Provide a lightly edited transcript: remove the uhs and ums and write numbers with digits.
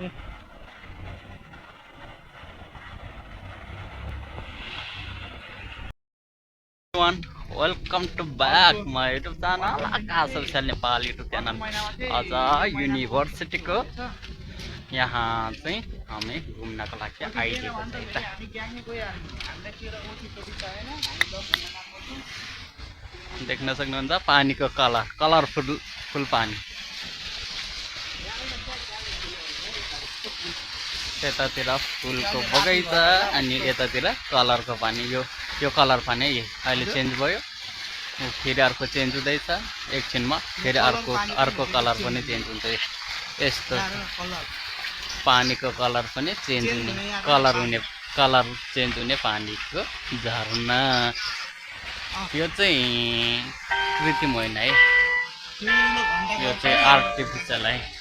Everyone, welcome to back my YouTube channel Akash official Nepal YouTube channel आज युनिभर्सिटीको यहाँ चाहिँ हामी घुम्नको लागि आइदिएको छ देख्न सक्नुहुन्छ पानीको कलरफुल पानी यतातिर फुलको बगैँचा अनि यतातिर कलरको पानी यो कलर पानी अहिले चेन्ज भयो फेरि अर्को चेन्ज हुँदैछ एकछिनमा फेरि अर्को कलर पनि चेन्ज हुन्छ यस्तो पानीको कलर पनि चेन्ज हुने कलर चेन्ज हुने पानीको झरना यो चाहिँ कृत्रिम होइन है यो चाहिँ आर्टिफिसियल है